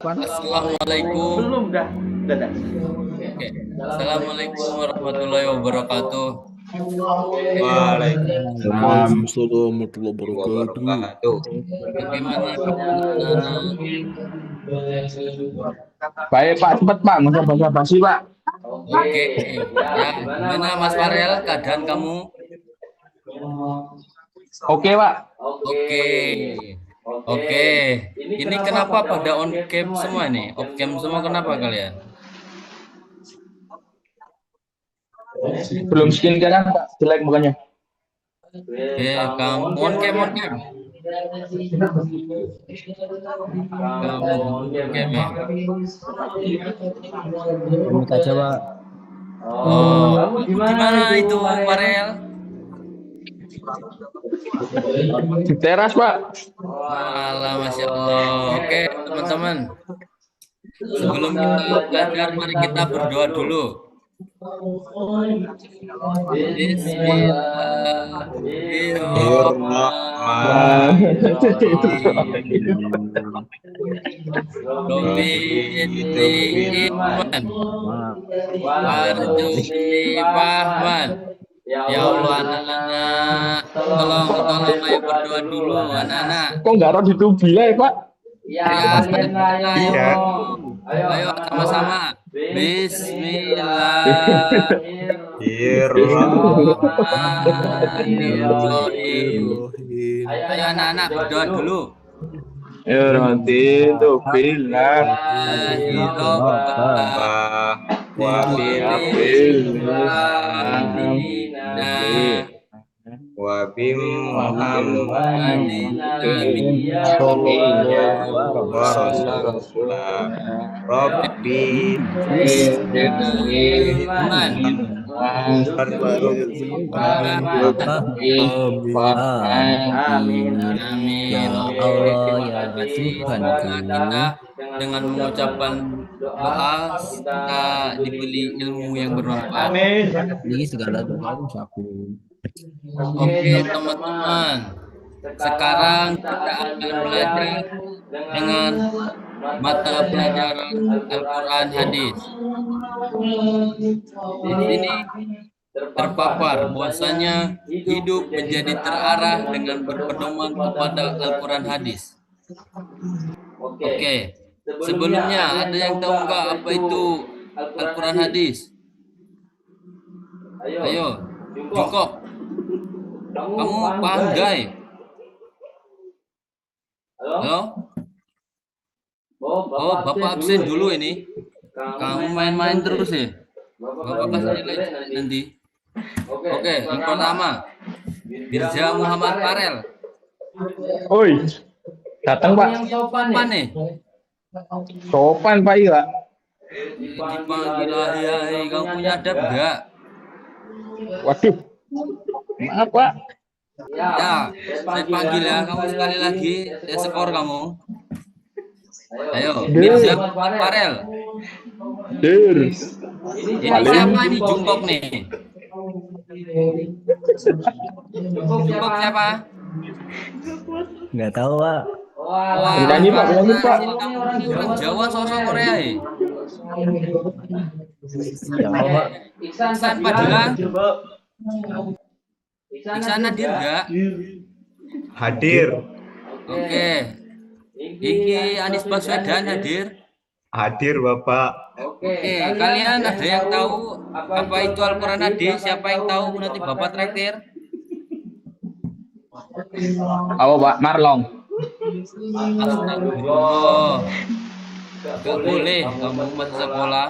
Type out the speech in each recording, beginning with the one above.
Pan. Assalamualaikum. Belum dah. Oke. Oke. Assalamualaikum warahmatullahi wabarakatuh. Waalaikumsalam warahmatullahi wabarakatuh. Bagaimana kabarnya? Baik Pak, cepat Pak, nggak usah basa-basi Pak. Oke. Ya, gimana Mas Farel keadaan kamu? Oke Pak. Oke. Oke. Ini kenapa pada on cam semua nih? Off cam semua kenapa kalian? Belum skincare kan Pak, jelek mukanya. Kamu on cam on cam. Kamu on cam ya? Mute aja, Pak. Oh, gimana itu Farel? Di teras Pak. Alah, Masya Allah. Oke, teman-teman. Sebelum kita belajar, mari kita berdoa dulu. Bismillahirrahmanirrahim. Ya Allah, anak-anak, tolong ayo berdoa dulu, anak-anak. Kok nggak roh ditubi lah ya Pak? Ya, ayo sama-sama. Bismillahirrahmanirrahim. Ayo anak-anak berdoa dulu. Ya nanti tuh bilang. Wabim Muhammadin Rabbi Amin. Ya Allah, ya Tuhan kita dengan mengucapkan doa kita diberi ilmu yang bermanfaat. Ini segala doa aku. Oke teman-teman, sekarang kita akan belajar dengan mata pelajaran Al-Quran Hadis. Di sini terpapar bahwasanya hidup menjadi terarah dengan berpedoman kepada Al-Quran Hadis. Oke, sebelumnya ada yang tahu nggak apa itu Al-Quran Hadis? Ayo, jongkok. Kamu paham guys? Halo? Oh, Bapak absen dulu ini. Kamu main-main terus ya? Bapak kasih nilai nanti. Oke, yang pertama. Mirza Muhammad Farel. Oi, datang Pak. Sopan nih. Sopan Pak iya. Dipanggil ayah, kamu punya adab enggak? Waduh, maaf Pak. Ya, saya panggil ya. Kamu sekali lagi, saya skor kamu. Ayo, Mirza Muhammad Farel. Dir. Ini siapa ini jongkok nih? Jongkok siapa? Nggak tahu, Pak. Wah, Penyanyi, Pak, penyanyi, Pak. Orang Jawa sosok Korea ya? Siapa, Pak? Iksan Fadila. Iksan hadir enggak? hadir. Oke. Iki Anies Baswedan hadir. Hadir Bapak. Oke, kalian ada yang tahu apa itu Al-Quran Hadis? Siapa yang tahu nanti Bapak traktir? Apa Pak Marlong? Astagfirullah. Gak boleh kamu masuk sekolah.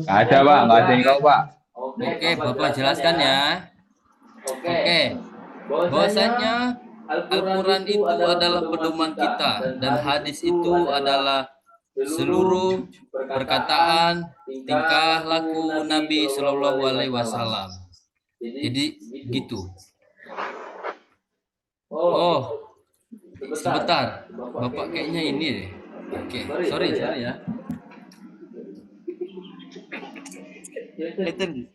Nggak ada Pak, nggak ada yang tahu Pak. Oke, Bapak jelaskan ya. Oke. Bahwasanya Al-Quran itu adalah pedoman kita dan hadis itu adalah seluruh perkataan, tingkah laku Nabi Shallallahu Alaihi Wasallam. Jadi gitu. Oh, sebentar, Bapak kayaknya ini deh. Oke, sorry ya. Serius.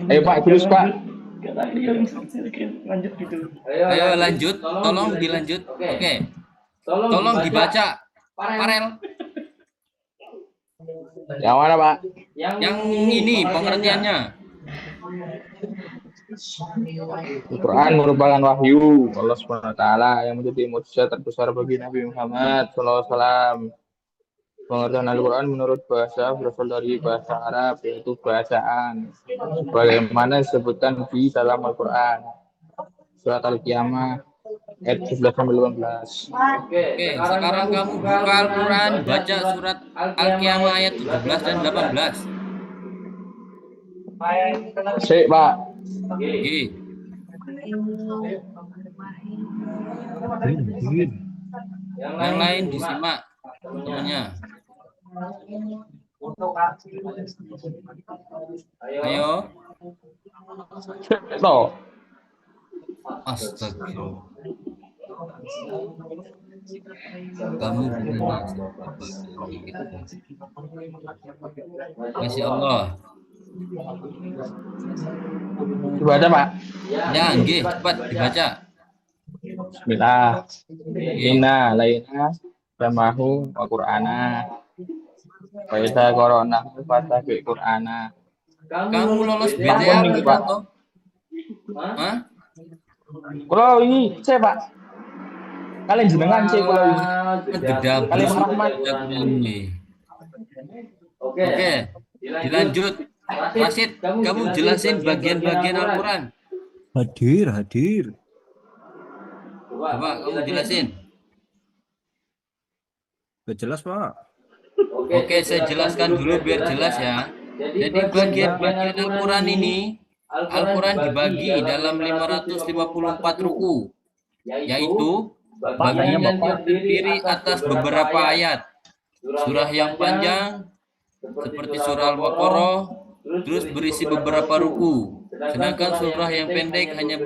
Ayo Pak, terus Pak. Lanjut gitu. Ayo lanjut, tolong dilanjut. Oke. Tolong dibaca, Farel. Yang mana, Pak? Yang ini pengertiannya. Al-Quran merupakan wahyu Allah SWT yang menjadi mukjizat terbesar bagi Nabi Muhammad SAW. Pengertian Al-Quran menurut bahasa berasal dari bahasa Arab, yaitu bahasaan. Bagaimana disebutkan di dalam Al-Quran. Surat Al-Qiyamah ayat 17-18. Oke, sekarang kamu buka Al-Quran, baca surat Al-Qiyamah ayat 17 dan 18. Sik, Pak. Oke. Yang lain disimak temannya. Ayo. Toh. Astagfirullah. Kamu benar. Masya Allah. Dibaca, Pak. Ya, nggih, cepat dibaca. Bismillah. Inna laina samahu wa qur'ana. Wa idza qara'na fattabi qur'ana. Kamu lolos BTA bukan toh? Hah? Kalau ini saya, Pak. Kalian jenengan sih kalau ini. Gedab. Kalian Rahmat. Oke, dilanjut. Wasit, kamu jelasin bagian-bagian Al-Quran. Hadir. Coba kamu jelasin. Gak jelas, Pak. Oke, saya jelaskan dulu biar jelas ya. Jadi bagian-bagian Al-Quran ini, Al-Quran dibagi dalam 554 ruku, yaitu bagian yang terdiri atas beberapa ayat. Surah yang panjang, seperti surah Al-Baqarah, terus berisi beberapa ruku. Sedangkan surah yang pendek hanya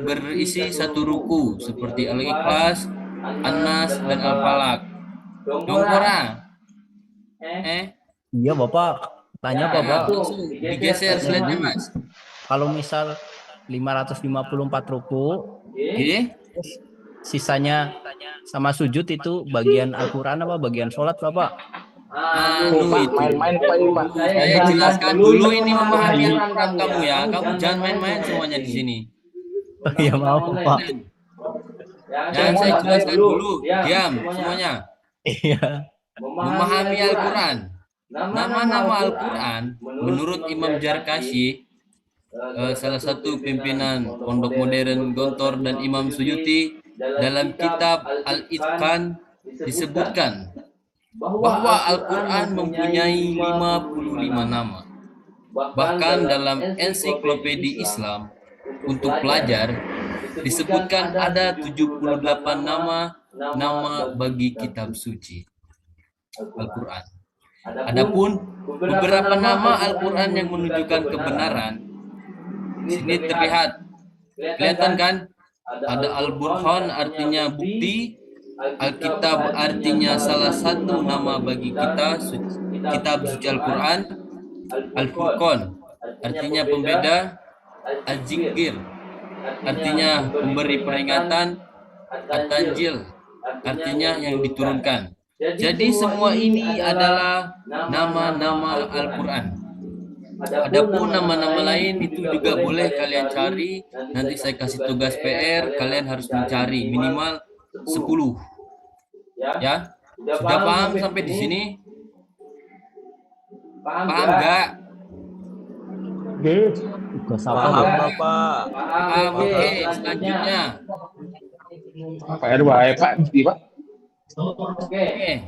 berisi satu ruku, seperti Al-Ikhlas, An-Nas, dan Al-Falaq. Dongkora. Iya, Bapak. Tanya, Bapak. Langsung digeser slide-nya, Mas. Kalau misal 554 ruku, Oke. sisanya sama sujud itu bagian Al-Quran apa bagian sholat, Bapak? Pak, main-main Pak ini, Pak. Saya jelaskan dulu ini memahami Al-Quran kamu ya. Kamu jangan main-main semuanya di sini. Ya maaf, Pak. Ya, saya jelaskan dulu. Diam semuanya. Iya. Memahami Al-Quran. Nama-nama Al-Quran menurut Imam Jarkashi, salah satu pimpinan Pondok Modern Gontor, dan Imam Suyuti, dalam kitab Al-Itqan disebutkan bahwa Al-Quran mempunyai 55 nama. Bahkan dalam ensiklopedi Islam untuk pelajar disebutkan ada 78 nama bagi kitab suci Al-Quran. Adapun beberapa nama Al-Quran yang menunjukkan kebenaran, sini terlihat, kelihatan kan? Ada Al-Burhan artinya bukti, Al-Kitab artinya salah satu nama bagi kitab suci Al-Quran, Al-Furqan artinya pembeda, Al-Zikir artinya pemberi peringatan, At-Tanjil artinya yang diturunkan. Jadi semua ini adalah nama-nama Al-Quran. Adapun nama-nama lain itu juga boleh kalian cari. Nanti saya kasih tugas PR, kalian harus mencari minimal 10. Ya, sudah paham sampai di sini? Paham nggak? Paham, Bapak. Paham. Oke, selanjutnya. Pak RW, Pak, mesti, Pak. Oke.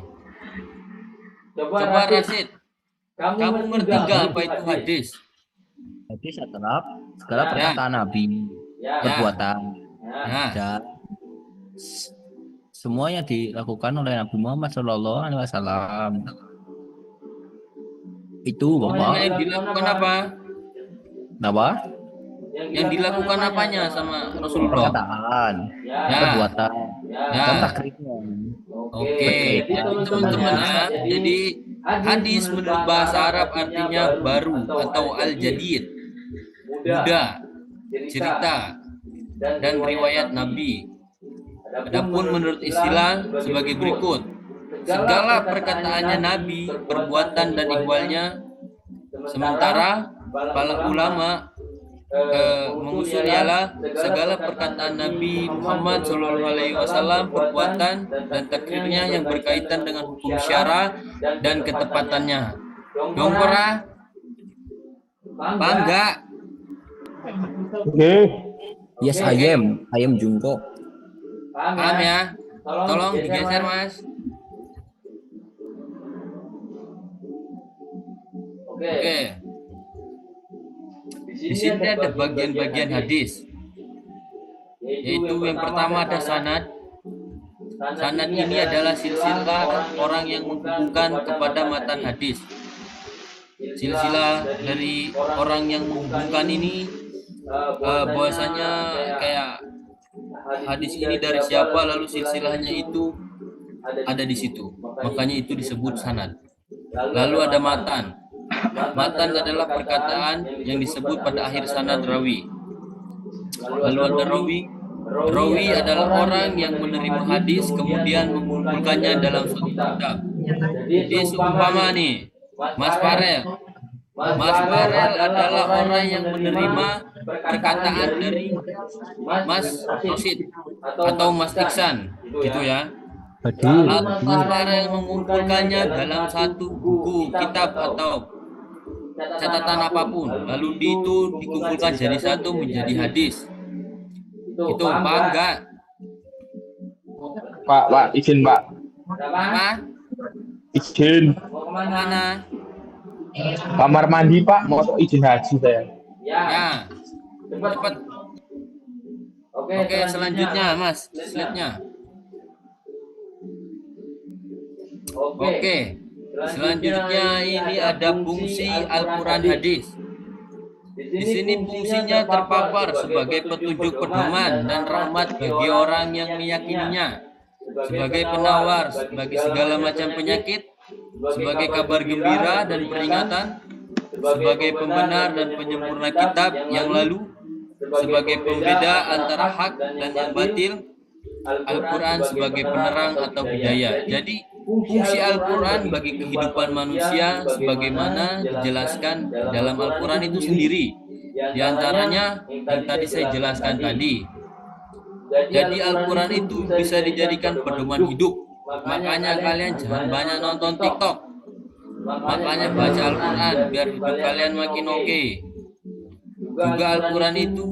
Coba Rasid, kamu ngerti nggak apa itu hadis? Hadis adalah segala perkataan Nabi, perbuatan, dan semua yang dilakukan oleh Nabi Muhammad SAW. Itu, Bapak. Yang dilakukan apa? Apa? Yang dilakukan apanya sama Rasulullah? Perkataan, Ya. perbuatan, Ya. dan takrifnya. Oke, jadi teman-teman ya. Jadi hadis menurut bahasa Arab artinya baru atau al-jadid, muda, cerita, dan riwayat Nabi. Adapun menurut istilah sebagai berikut. Segala perkataannya Nabi, perbuatan dan ihwalnya, sementara para ulama mengusul ialah segala perkataan Nabi Muhammad SAW, perbuatan dan takrirnya yang berkaitan dengan hukum syara dan ketepatannya. Dongkora, bangga. Oke. Yes, I am Jungkook. Paham ya? Tolong digeser, Mas. Oke. Di sini ada bagian-bagian hadis. Yaitu yang pertama ada sanad. Sanad ini adalah silsilah orang yang menghubungkan kepada matan hadis. Silsilah dari orang yang menghubungkan ini bahwasanya kayak hadis ini dari siapa, lalu silsilahnya itu ada di situ. Makanya itu disebut sanad. Lalu ada matan. Matan adalah perkataan yang disebut pada akhir sanad rawi. Lalu ada rawi. Rawi adalah orang yang menerima hadis kemudian mengumpulkannya dalam suatu kitab. Jadi seumpama nih, Mas Farel. Mas Farel adalah orang yang menerima perkataan dari Mas Rosid atau Mas Iksan, gitu ya. Lalu Mas Farel mengumpulkannya dalam satu buku, kitab atau catatan apapun, lalu itu dikumpulkan jadi satu menjadi hadis. Itu bangga. Pak, izin Pak. Apa? Izin. Mau kemana? Kamar mandi Pak, mau izin haji saya. Ya, cepat. Oke, selanjutnya Mas, slide-nya. Oke, selanjutnya ini ada fungsi Al-Quran hadis. Di sini fungsinya terpapar sebagai petunjuk pedoman dan rahmat bagi orang yang meyakininya, sebagai penawar bagi segala macam penyakit, sebagai kabar gembira dan peringatan, sebagai pembenar dan penyempurna kitab yang lalu, sebagai pembeda antara hak dan yang batil, Al-Quran sebagai penerang atau hidayah. Jadi fungsi Al-Quran bagi kehidupan manusia sebagaimana dijelaskan dalam Al-Quran itu sendiri. Di antaranya yang tadi saya jelaskan tadi. Jadi Al-Quran itu bisa dijadikan pedoman hidup. Makanya kalian jangan banyak nonton TikTok. Makanya baca Al-Quran biar hidup kalian makin oke. Juga Al-Quran itu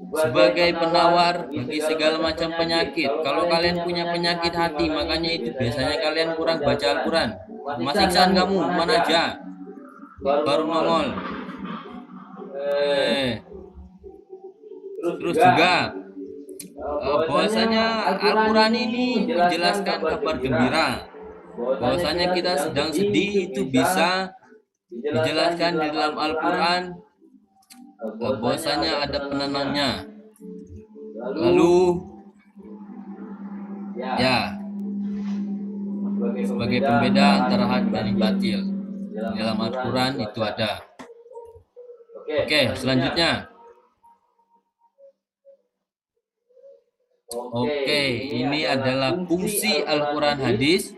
sebagai penawar bagi segala macam penyakit. Kalau kalian punya penyakit hati, makanya itu biasanya kalian kurang baca Al-Quran. Mas Iksan, kamu mana aja? Baru nongol. Terus juga bahwasanya Al-Quran ini menjelaskan kabar gembira. Bahwasanya kita sedang sedih itu bisa dijelaskan di dalam Al-Quran. Bahwasanya ada penenangnya. Lalu ya sebagai pembeda antara hak dan yang batil. Di dalam Al-Quran itu ada. Oke, selanjutnya. Oke, ini adalah fungsi Al-Quran hadis.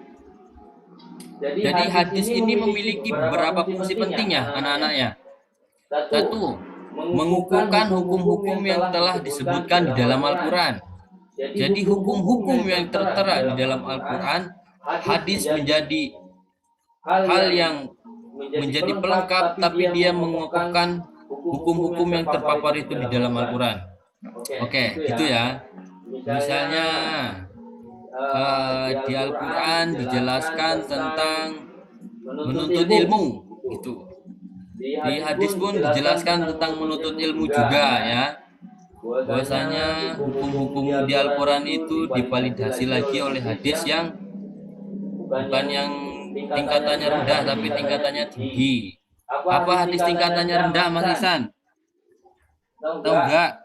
Jadi hadis ini memiliki beberapa fungsi penting ya anak-anaknya. Satu, mengukuhkan hukum-hukum yang telah disebutkan di dalam Al-Quran. Jadi hukum-hukum yang tertera di dalam Al-Quran, hadis menjadi hal yang menjadi pelengkap, tapi dia mengukuhkan hukum-hukum yang terpapar itu di dalam Al-Quran. Oke, gitu ya. Misalnya di Al-Quran dijelaskan tentang menuntut ilmu, gitu. Di hadis pun dijelaskan tentang menuntut ilmu juga ya. Bahwasanya hukum-hukum di Al-Quran itu divalidasi lagi oleh hadis yang bukan yang tingkatannya rendah tapi tingkatannya tinggi. Apa hadis tingkatannya rendah, Mas Ihsan? Tahu enggak?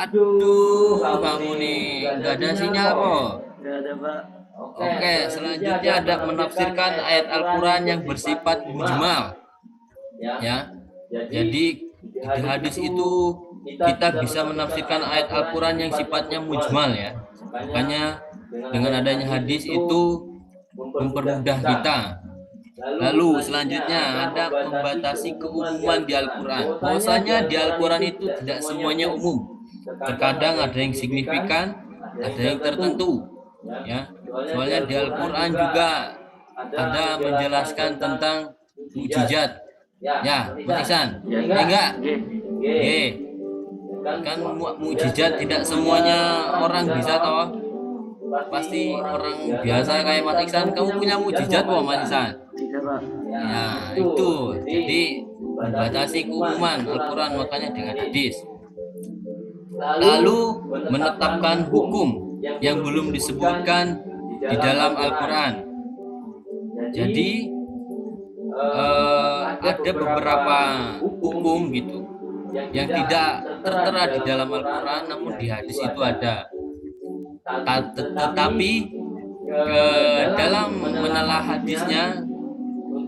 Aduh, kamu nih nggak ada sinyal kok. Oke, selanjutnya ada menafsirkan ayat Al-Quran yang bersifat mujmal. Ya, jadi di hadis itu kita bisa menafsirkan ayat Al-Quran yang sifatnya mujmal ya. Makanya dengan adanya hadis itu mempermudah kita. Lalu selanjutnya ada membatasi keumuman di Al-Quran. Bahwasanya di Al-Quran itu tidak semuanya umum. Terkadang ada yang signifikan, ada yang tertentu. Ya, soalnya di Al-Quran juga ada menjelaskan tentang mukjizat. Ya, Mas Iksan. Enggak? Kan mukjizat tidak semuanya orang bisa tahu. Pasti orang biasa kayak Mas Iksan, kamu punya mukjizat kok Mas Iksan. Ya, itu. Jadi membatasi keumuman Al-Quran makanya dengan hadis. Lalu menetapkan hukum yang belum disebutkan di dalam Al-Quran. Jadi ada beberapa hukum gitu yang tidak tertera di dalam Al-Quran, namun di hadis itu ada. Tetapi dalam menelaah hadisnya,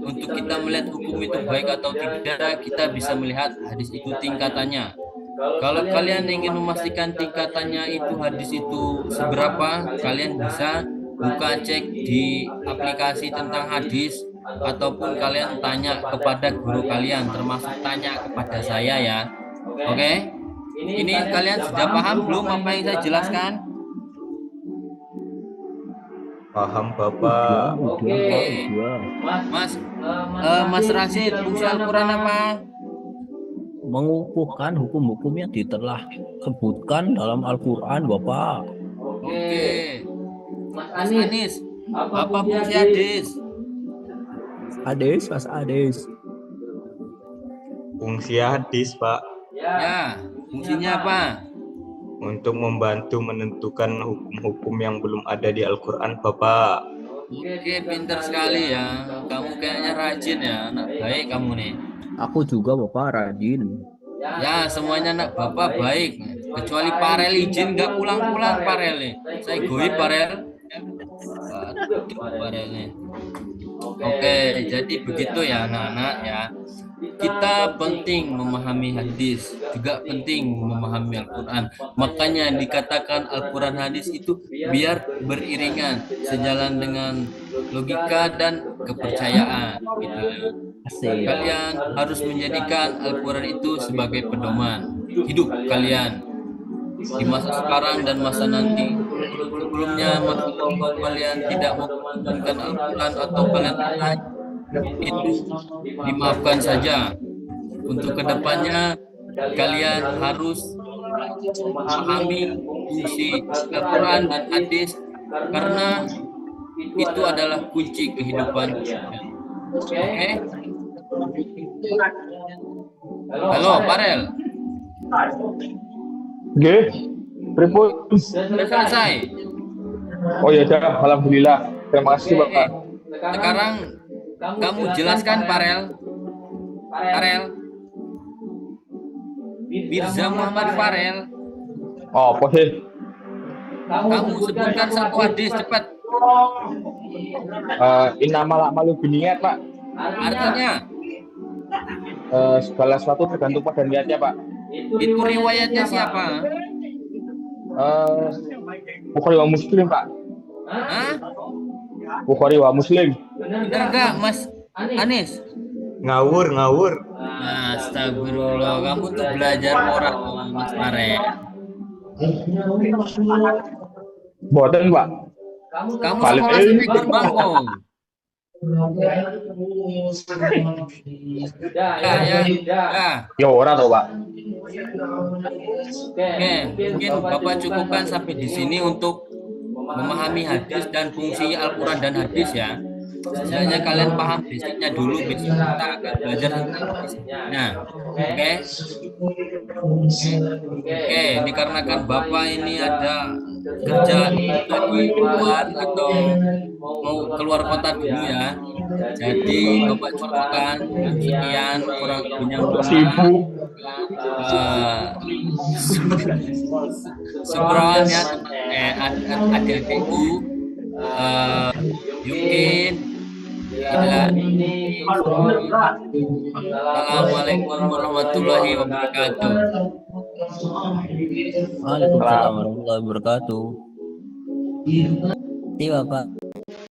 untuk kita melihat hukum itu baik atau tidak, kita bisa melihat hadis itu tingkatannya. Kalau kalian ingin memastikan tingkatannya itu hadis itu seberapa, kalian bisa buka cek di aplikasi tentang hadis, ataupun kalian tanya kepada guru kalian, termasuk tanya kepada saya ya. Oke? Ini kalian sudah paham belum apa yang saya jelaskan? Paham Bapak. Mas Rasid, fungsi Al-Quran apa? Mengukuhkan hukum-hukum yang telah sebutkan dalam Al-Quran, Bapak. Oke. Mas Anis, apa fungsi hadis? Mas Ades. Fungsi hadis, Pak, Ya, fungsinya apa? untuk membantu menentukan hukum-hukum yang belum ada di Al-Quran, Bapak. Oke, pintar sekali ya. Kamu kayaknya rajin ya, anak baik kamu nih. Aku juga, Bapak, rajin. Ya, semuanya anak bapak baik. Kecuali Parel izin nggak pulang-pulang Parel nih. Saya goib Parel. Aduh, Parel nih. Oke, jadi begitu ya anak-anak ya. Kita penting memahami hadis, juga penting memahami Al-Quran. Makanya dikatakan Al-Quran hadis itu biar beriringan, sejalan dengan logika dan kepercayaan. Gitu. Asik. Kalian harus menjadikan Al-Quran itu sebagai pedoman hidup kalian di masa sekarang dan masa nanti. Sebelumnya kalian tidak menggunakan Al-Quran atau kalian itu dimaafkan saja. Untuk kedepannya kalian harus memahami fungsi Al-Quran dan hadis, karena itu adalah kunci kehidupan. Oke? Halo Parel, Oke, pripun? sudah selesai. Oh ya, dah. Alhamdulillah. Terima kasih, Bapak. Sekarang kamu jelaskan Parel. Mirza Muhammad Farel, Oh, apa sih? kamu sebutkan satu hadis cepat. Innamal a'malu binniyat, Pak. Artinya Segala sesuatu tergantung pada niatnya, Pak. itu riwayatnya siapa? Bukhari wa Muslim, Pak. Hah? Bukhari wa Muslim. Benar nggak Mas Anis? Ngawur. Astagfirullah, kamu tuh belajar orang Mas Farel. Boten, Pak. Kamu Paling sekolah sampai gerbang kok. Ya. Ya ora toh, Pak. Oke, mungkin Bapak cukupkan sampai di sini untuk memahami hadis dan fungsi Al-Quran dan hadis ya. Setidaknya kalian paham basicnya dulu, besok kita akan belajar tentang hadisnya. Oke. Oke, ini karena kan Bapak ini ada kerja lagi keluar atau mau keluar kota dulu ya. Jadi Bapak cukupkan sekian kurang lebihnya. Sibuk. Seberapa ya adik-adikku, mungkin Assalamualaikum warahmatullahi wabarakatuh. Waalaikumsalam warahmatullahi wabarakatuh. Iya, Pak.